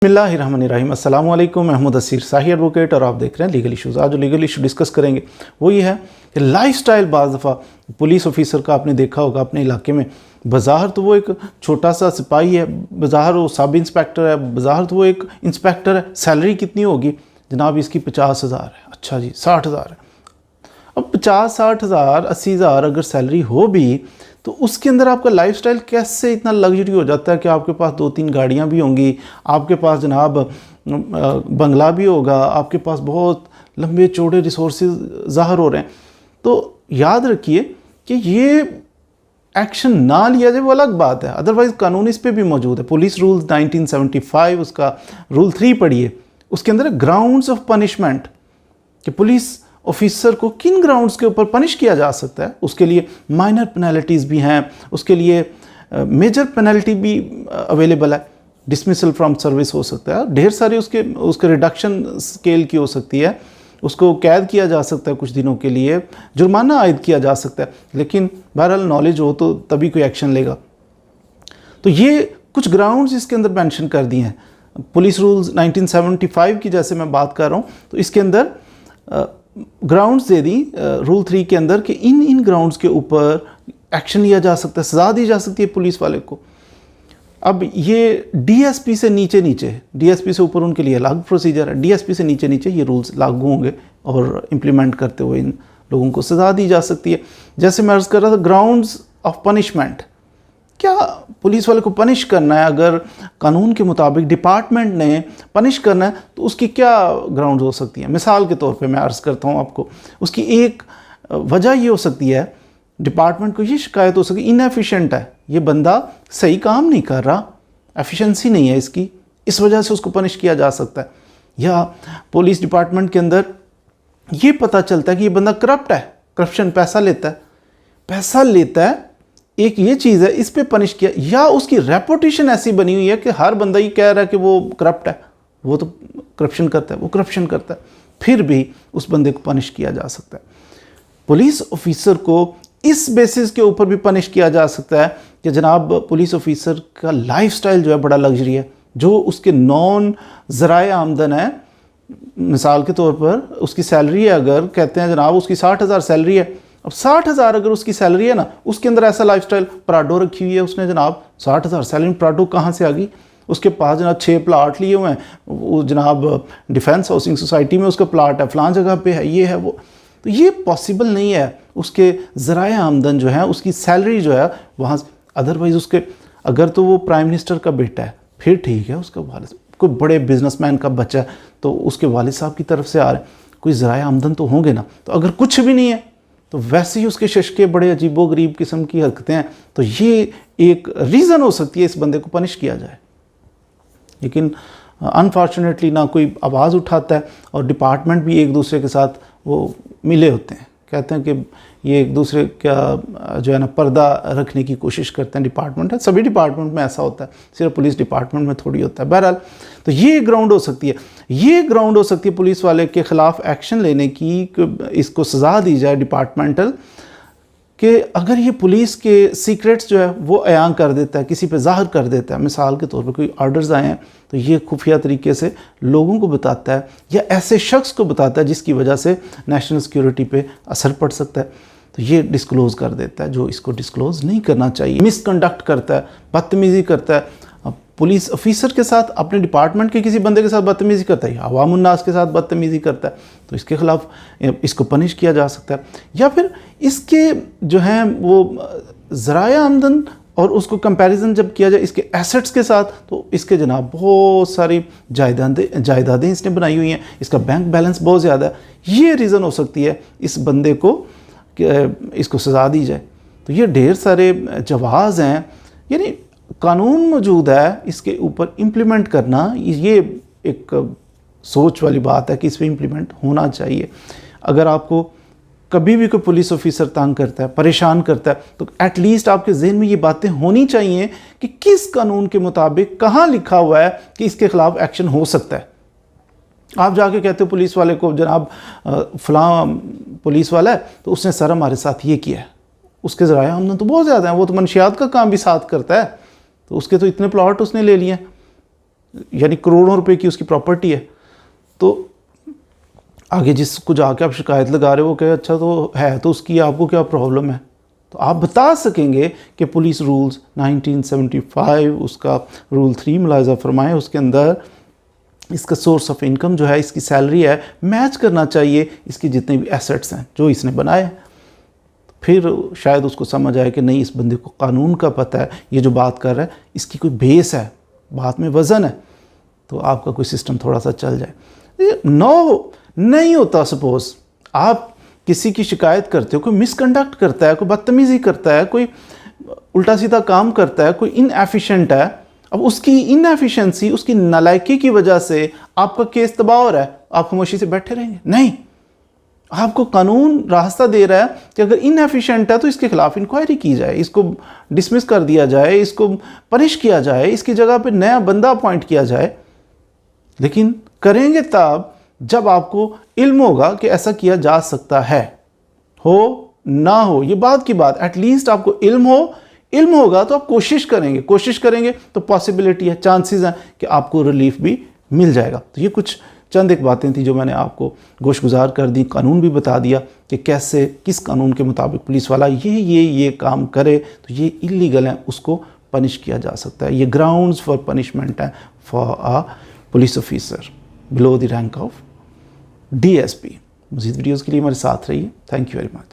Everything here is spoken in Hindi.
बिस्मिल्लाहिर्रहमानिर्रहीम। अस्सलाम वालेकुम। महमूद असीर साही एडवोकेट और आप देख रहे हैं लीगल इशूज़। आज जो लीगल इशू डिस्कस करेंगे वो ये है कि लाइफस्टाइल बाज़ दफ़ा पुलिस ऑफिसर का आपने देखा होगा अपने इलाके में, बज़ाहिर तो वो एक छोटा सा सिपाही है, बज़ाहिर वो सब इंस्पेक्टर है, बज़ाहिर तो वो एक इंस्पेक्टर है। सैलरी कितनी होगी जनाब इसकी? 50,000 है। अच्छा जी, 60,000 है। अब 50-60,000 80,000 अगर सैलरी हो भी तो उसके अंदर आपका लाइफस्टाइल कैसे इतना लग्जरी हो जाता है कि आपके पास 2-3 गाड़ियाँ भी होंगी, आपके पास जनाब बंगला भी होगा, आपके पास बहुत लंबे चौड़े रिसोर्सेज ज़ाहिर हो रहे हैं। तो याद रखिए कि ये एक्शन ना लिया जाए वो अलग बात है, अदरवाइज़ कानून इस पे भी मौजूद है। पुलिस रूल्स 1975 उसका रूल 3 पढ़िए, उसके अंदर ग्राउंड्स ऑफ पनिशमेंट कि पुलिस ऑफिसर को किन ग्राउंड्स के ऊपर पनिश किया जा सकता है। उसके लिए माइनर पेनल्टीज़ भी हैं, उसके लिए मेजर पेनल्टी भी अवेलेबल है। डिसमिसल फ्रॉम सर्विस हो सकता है, ढेर सारी उसके रिडक्शन स्केल की हो सकती है, उसको कैद किया जा सकता है कुछ दिनों के लिए, जुर्माना आयद किया जा सकता है। लेकिन बहरहाल नॉलेज हो तो तभी कोई एक्शन लेगा। तो ये कुछ ग्राउंड्स इसके अंदर मेंशन कर दिए हैं। पुलिस रूल्स 1975 की जैसे मैं बात कर रहा हूँ, तो इसके अंदर ग्राउंड्स दे दी रूल 3 के अंदर कि इन ग्राउंड्स के ऊपर एक्शन लिया जा सकता है, सज़ा दी जा सकती है पुलिस वाले को। अब ये डीएसपी से नीचे डीएसपी से ऊपर उनके लिए अलग प्रोसीजर है, डीएसपी से नीचे ये रूल्स लागू होंगे और इम्प्लीमेंट करते हुए इन लोगों को सज़ा दी जा सकती है। जैसे मैं अर्ज़ कर रहा था, ग्राउंड्स ऑफ पनिशमेंट, क्या पुलिस वाले को पनिश करना है, अगर कानून के मुताबिक डिपार्टमेंट ने पनिश करना है तो उसकी क्या ग्राउंड्स हो सकती हैं। मिसाल के तौर पे मैं अर्ज़ करता हूँ आपको, उसकी एक वजह ये हो सकती है, डिपार्टमेंट को ये शिकायत हो सकती है इनएफिशिएंट है, ये बंदा सही काम नहीं कर रहा, एफिशिएंसी नहीं है इसकी, इस वजह से उसको पनिश किया जा सकता है। या पुलिस डिपार्टमेंट के अंदर ये पता चलता है कि ये बंदा करप्ट है, करप्शन पैसा लेता है, एक ये चीज़ है, इस पे पनिश किया। या उसकी रेपुटेशन ऐसी बनी हुई है कि हर बंदा ही कह रहा है कि वो करप्ट है, वो तो करप्शन करता है, फिर भी उस बंदे को पनिश किया जा सकता है। पुलिस ऑफिसर को इस बेसिस के ऊपर भी पनिश किया जा सकता है कि जनाब पुलिस ऑफिसर का लाइफस्टाइल जो है बड़ा लग्जरी है, जो उसके नॉन ज़राए आमदन है। मिसाल के तौर पर उसकी सैलरी है, अगर कहते हैं जनाब उसकी 60,000 सैलरी है, अब 60,000 अगर उसकी सैलरी है ना, उसके अंदर ऐसा लाइफस्टाइल, प्राडो रखी हुई है उसने जनाब, 60,000 सैलरी, प्राडो कहाँ से आ गई? उसके पास जनाब 6 प्लाट लिए हुए हैं, वो जनाब डिफेंस हाउसिंग सोसाइटी में उसका प्लाट है, फलां जगह पे है, ये है वो। तो ये पॉसिबल नहीं है, उसके ज़राए आमदन जो है, उसकी सैलरी जो है वहाँ। अदरवाइज़ उसके, अगर तो वो प्राइम मिनिस्टर का बेटा है फिर ठीक है, उसका वालिद कोई बड़े बिजनेसमैन का बच्चा है तो उसके वालिद साहब की तरफ से आ रहे हैं, कोई ज़राए आमदन तो होंगे ना। तो अगर कुछ भी नहीं है तो वैसे ही उसके शशके बड़े अजीबो गरीब किस्म की हरकतें हैं, तो ये एक रीज़न हो सकती है इस बंदे को पनिश किया जाए। लेकिन अनफॉर्चुनेटली ना कोई आवाज़ उठाता है, और डिपार्टमेंट भी एक दूसरे के साथ वो मिले होते हैं, कहते हैं कि ये एक दूसरे का जो है ना पर्दा रखने की कोशिश करते हैं। डिपार्टमेंट है, सभी डिपार्टमेंट में ऐसा होता है, सिर्फ पुलिस डिपार्टमेंट में थोड़ी होता है। बहरहाल तो ये ग्राउंड हो सकती है, पुलिस वाले के ख़िलाफ़ एक्शन लेने की, इसको सज़ा दी जाए डिपार्टमेंटल, कि अगर ये पुलिस के सीक्रेट्स जो है वो अयान कर देता है, किसी पे ज़ाहिर कर देता है। मिसाल के तौर पर कोई ऑर्डर्स आए हैं तो ये खुफिया तरीके से लोगों को बताता है, या ऐसे शख्स को बताता है जिसकी वजह से नेशनल सिक्योरिटी पे असर पड़ सकता है, तो ये डिस्क्लोज़ कर देता है जो इसको डिस्क्लोज़ नहीं करना चाहिए। मिसकंडक्ट करता है, बदतमीज़ी करता है, पुलिस ऑफिसर के साथ, अपने डिपार्टमेंट के किसी बंदे के साथ बदतमीज़ी करता है, या अवामुन्नास के साथ बदतमीज़ी करता है, तो इसके ख़िलाफ़ इसको पनिश किया जा सकता है। या फिर इसके जो हैं वो ज़राए आमदन और उसको कंपैरिजन जब किया जाए इसके एसेट्स के साथ, तो इसके जनाब बहुत सारी जायदादें इसने बनाई हुई हैं, इसका बैंक बैलेंस बहुत ज़्यादा है। ये रीज़न हो सकती है इस बंदे को कि इसको सज़ा दी जाए। तो ये ढेर सारे जवाज़ हैं, यानी कानून मौजूद है, इसके ऊपर इम्प्लीमेंट करना ये एक सोच वाली बात है कि इस पर इम्प्लीमेंट होना चाहिए। अगर आपको कभी भी कोई पुलिस ऑफिसर तंग करता है, परेशान करता है, तो एटलीस्ट आपके जहन में ये बातें होनी चाहिए कि किस कानून के मुताबिक कहाँ लिखा हुआ है कि इसके ख़िलाफ़ एक्शन हो सकता है। आप जाके कहते हो पुलिस वाले को जनाब फलां पुलिस वाला है तो उसने सर हमारे साथ ये किया है, उसके ज़राए आमदन तो बहुत ज़्यादा है, वो तो मनशियात का काम भी साथ करता है, तो उसके तो इतने प्लॉट उसने ले लिए, यानी करोड़ों रुपए की उसकी प्रॉपर्टी है, तो आगे जिसको जाके आप शिकायत लगा रहे हो वो कहे अच्छा तो है तो उसकी, आपको क्या प्रॉब्लम है, तो आप बता सकेंगे कि पुलिस रूल्स 1975 उसका रूल 3 मुलाहिजा फरमाएं, उसके अंदर इसका सोर्स ऑफ इनकम जो है, इसकी सैलरी है, मैच करना चाहिए इसकी जितने भी एसेट्स हैं जो इसने बनाए। फिर शायद उसको समझ आए कि नहीं, इस बंदे को कानून का पता है, ये जो बात कर रहा है इसकी कोई बेस है, बात में वज़न है, तो आपका कोई सिस्टम थोड़ा सा चल जाए। नहीं होता, सपोज आप किसी की शिकायत करते हो, कोई मिसकंडक्ट करता है, कोई बदतमीज़ी करता है, कोई उल्टा सीधा काम करता है, कोई इनएफिशिएंट है, अब उसकी इनएफिशिएंसी, उसकी नालायकी की वजह से आपका केस तबाह हो रहा है, आप खामोशी से बैठे रहेंगे? नहीं, आपको कानून रास्ता दे रहा है कि अगर इनएफिशिएंट है तो इसके खिलाफ इंक्वायरी की जाए, इसको डिसमिस कर दिया जाए, इसको पनिश किया जाए, इसकी जगह पे नया बंदा अपॉइंट किया जाए। लेकिन करेंगे तब जब आपको इल्म होगा कि ऐसा किया जा सकता है, हो ना हो ये बात की बात, एटलीस्ट आपको इल्म होगा तो आप कोशिश करेंगे तो पॉसिबिलिटी है, चांसेस हैं कि आपको रिलीफ भी मिल जाएगा। तो ये कुछ चंद एक बातें थी जो मैंने आपको गोशगुजार कर दी, कानून भी बता दिया कि कैसे किस कानून के मुताबिक पुलिस वाला ये काम करे तो ये इलीगल है, उसको पनिश किया जा सकता है। ये ग्राउंड्स फॉर पनिशमेंट है for a police officer below the rank of DSP। मज़ीद वीडियोज़ के लिए हमारे साथ रहिए। Thank you very much.